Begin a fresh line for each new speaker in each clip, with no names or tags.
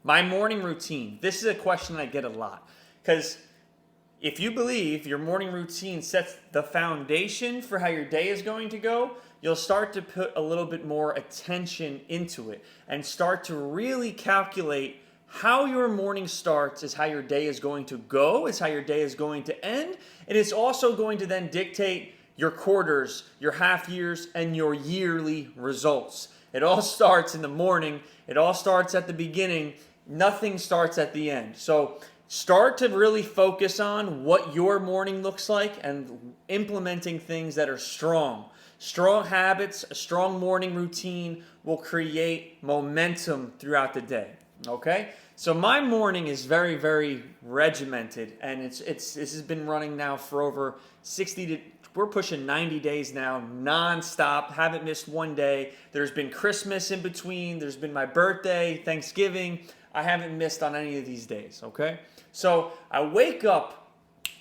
My morning routine. This is a question I get a lot because if you believe your morning routine sets the foundation for how your day is going to go, you'll start to put a little bit more attention into it and start to really calculate how your morning starts is how your day is going to go, is how your day is going to end, and it's also going to then dictate your quarters, your half years, and your yearly results. It all starts in the morning, it all starts at the beginning, nothing starts at the end. So start to really focus on what your morning looks like and implementing things that are strong. Strong habits, a strong morning routine will create momentum throughout the day. Okay? So my morning is very, very regimented, and this has been running now for over 60 to we're pushing 90 days now, nonstop. Haven't missed one day. There's been Christmas in between. There's been my birthday, Thanksgiving. I haven't missed on any of these days, okay? So I wake up,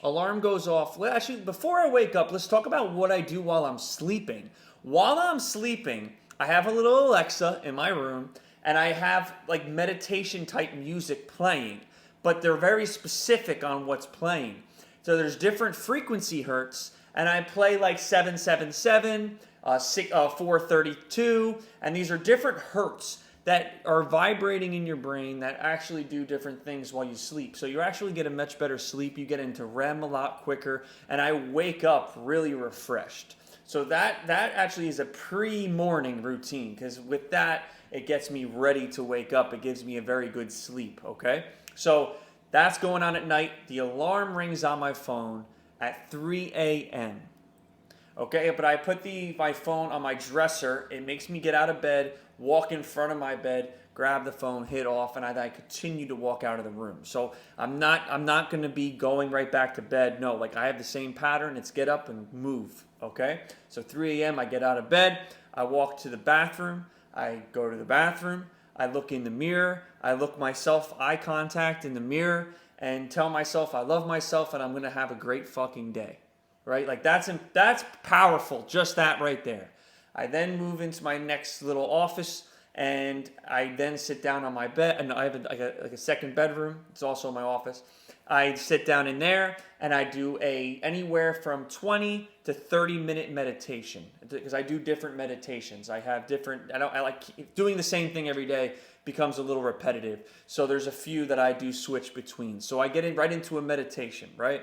alarm goes off. Well, actually, before I wake up, let's talk about what I do while I'm sleeping. While I'm sleeping, I have a little Alexa in my room, and I have like meditation type music playing, but they're very specific on what's playing. So there's different frequency hertz, and I play like 777, 432, and these are different hertz that are vibrating in your brain that actually do different things while you sleep. So you actually get a much better sleep, you get into REM a lot quicker, and I wake up really refreshed. So that actually is a pre-morning routine, because with that, it gets me ready to wake up. It gives me a very good sleep, okay? So that's going on at night. The alarm rings on my phone at 3 a.m. Okay, but I put my phone on my dresser. It makes me get out of bed, walk in front of my bed, grab the phone, hit off, and I continue to walk out of the room. So I'm not going to be going right back to bed. No, like I have the same pattern. It's get up and move. Okay, so 3 a.m. I get out of bed. I walk to the bathroom. I go to the bathroom. I look in the mirror. I look myself eye contact in the mirror and tell myself I love myself and I'm going to have a great fucking day. Right? Like that's powerful, just that right there. I then move into my next little office and I then sit down on my bed, and I have a second bedroom. It's also my office. I sit down in there and I do anywhere from 20 to 30-minute meditation, because I do different meditations. I like doing the same thing every day becomes a little repetitive. So there's a few that I do switch between. So I get right into a meditation, right?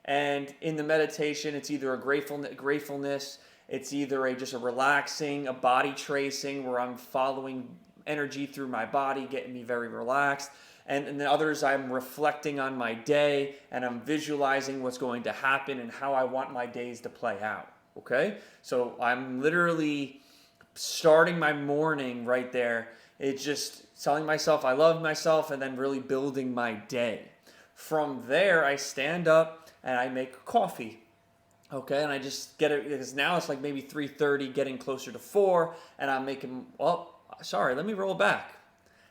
And in the meditation, it's either a gratefulness, it's either just a relaxing, a body tracing where I'm following energy through my body, getting me very relaxed. And then others, I'm reflecting on my day and I'm visualizing what's going to happen and how I want my days to play out. Okay? So I'm literally starting my morning right there. It's just telling myself I love myself and then really building my day. From there, I stand up and I make coffee. Okay, and I just get it, because now it's like maybe 3:30, getting closer to 4, and I'm making, let me roll back.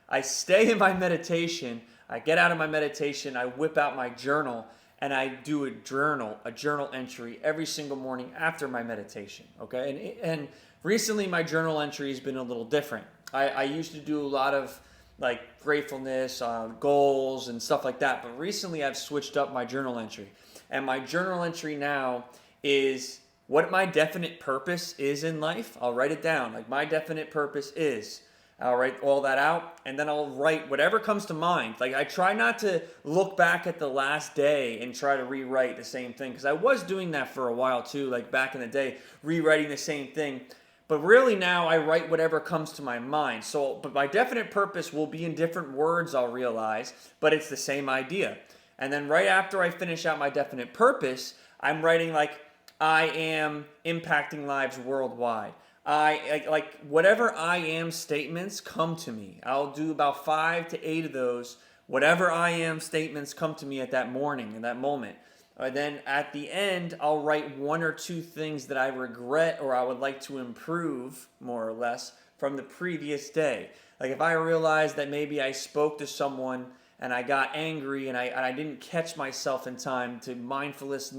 I stay in my meditation, I get out of my meditation, I whip out my journal, and I do a journal entry every single morning after my meditation, okay? And recently my journal entry has been a little different. I used to do a lot of like gratefulness, goals, and stuff like that, but recently I've switched up my journal entry. And my journal entry now is what my definite purpose is in life. I'll write it down. Like my definite purpose is. I'll write all that out, and then I'll write whatever comes to mind. Like I try not to look back at the last day and try to rewrite the same thing, because I was doing that for a while too, like back in the day, rewriting the same thing. But really now I write whatever comes to my mind. But my definite purpose will be in different words, I'll realize, but it's the same idea. And then right after I finish out my definite purpose, I'm writing like, I am impacting lives worldwide. Like whatever I am statements come to me. I'll do about 5 to 8 of those. Whatever I am statements come to me at that morning, in that moment. And then at the end, I'll write 1 or 2 things that I regret or I would like to improve, more or less, from the previous day. Like if I realize that maybe I spoke to someone and I got angry and I didn't catch myself in time to mindfulness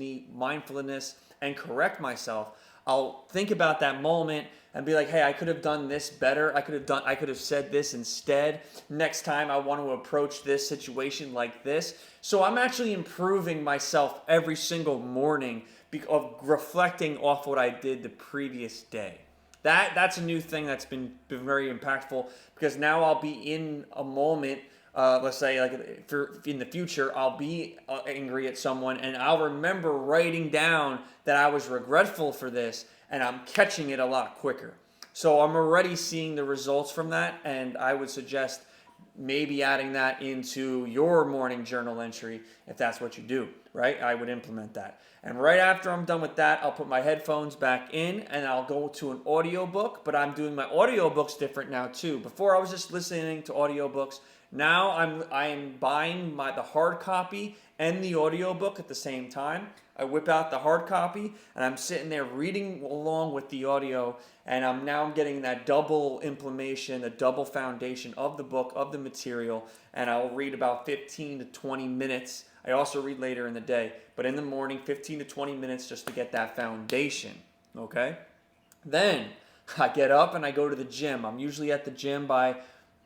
and correct myself, I'll think about that moment, and be like, hey, I could have done this better. I could have said this instead. Next time I want to approach this situation like this. So I'm actually improving myself every single morning of reflecting off what I did the previous day. That's a new thing that's been very impactful, because now I'll be in a moment. Let's say, like, in the future, I'll be angry at someone, and I'll remember writing down that I was regretful for this, and I'm catching it a lot quicker. So I'm already seeing the results from that, and I would suggest maybe adding that into your morning journal entry if that's what you do, right? I would implement that. And right after I'm done with that, I'll put my headphones back in and I'll go to an audiobook, but I'm doing my audiobooks different now too. Before I was just listening to audiobooks. Now I'm buying the hard copy and the audiobook at the same time. I whip out the hard copy and I'm sitting there reading along with the audio, and I'm getting that double implementation, the double foundation of the book, of the material, and I'll read about 15 to 20 minutes. I also read later in the day, but in the morning, 15 to 20 minutes just to get that foundation, okay? Then I get up and I go to the gym. I'm usually at the gym by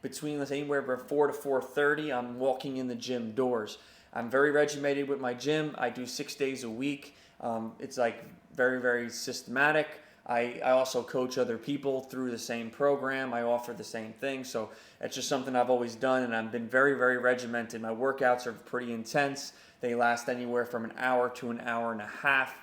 between, let's say, anywhere from 4 to 4:30. I'm walking in the gym doors. I'm very regimented with my gym. I do 6 days a week. It's like very, very systematic. I also coach other people through the same program. I offer the same thing. So it's just something I've always done, and I've been very, very regimented. My workouts are pretty intense. They last anywhere from an hour to an hour and a half,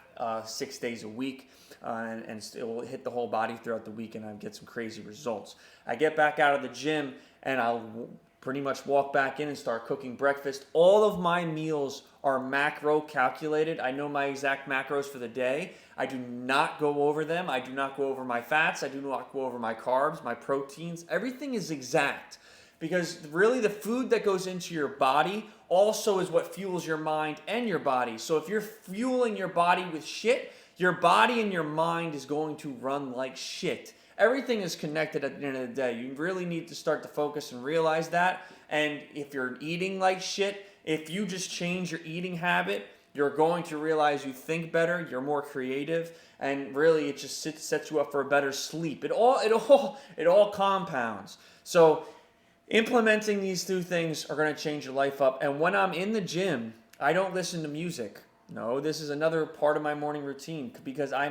6 days a week. And it will hit the whole body throughout the week, and I get some crazy results. I get back out of the gym, and I'll pretty much walk back in and start cooking breakfast. All of my meals are macro calculated. I know my exact macros for the day. I do not go over them. I do not go over my fats. I do not go over my carbs, my proteins. Everything is exact, because really the food that goes into your body also is what fuels your mind and your body. So if you're fueling your body with shit, your body and your mind is going to run like shit. Everything is connected at the end of the day. You really need to start to focus and realize that. And if you're eating like shit, if you just change your eating habit, you're going to realize you think better, you're more creative, and really it just sets you up for a better sleep. It all compounds. So implementing these two things are going to change your life up. And when I'm in the gym, I don't listen to music. No, this is another part of my morning routine, because I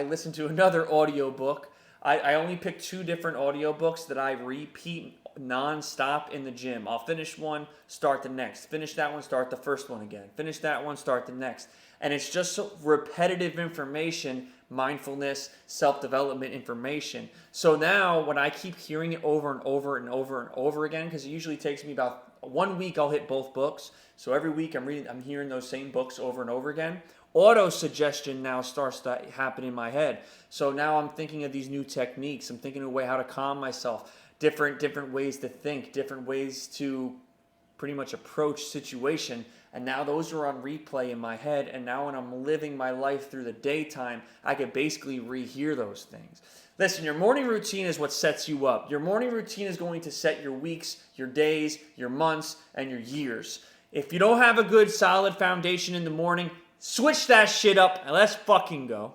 listen to another audiobook. I only pick 2 different audiobooks that I repeat non-stop in the gym. I'll finish one, start the next. Finish that one, start the first one again. Finish that one, start the next. And it's just so repetitive information, mindfulness, self-development information. So now when I keep hearing it over and over and over and over again, because it usually takes me about 1 week, I'll hit both books. So every week I'm hearing those same books over and over again. Auto-suggestion now starts to happen in my head. So now I'm thinking of these new techniques. I'm thinking of a way how to calm myself, different ways to think, different ways to pretty much approach situation. And now those are on replay in my head. And now when I'm living my life through the daytime, I could basically rehear those things. Listen, your morning routine is what sets you up. Your morning routine is going to set your weeks, your days, your months, and your years. If you don't have a good, solid foundation in the morning, switch that shit up and let's fucking go.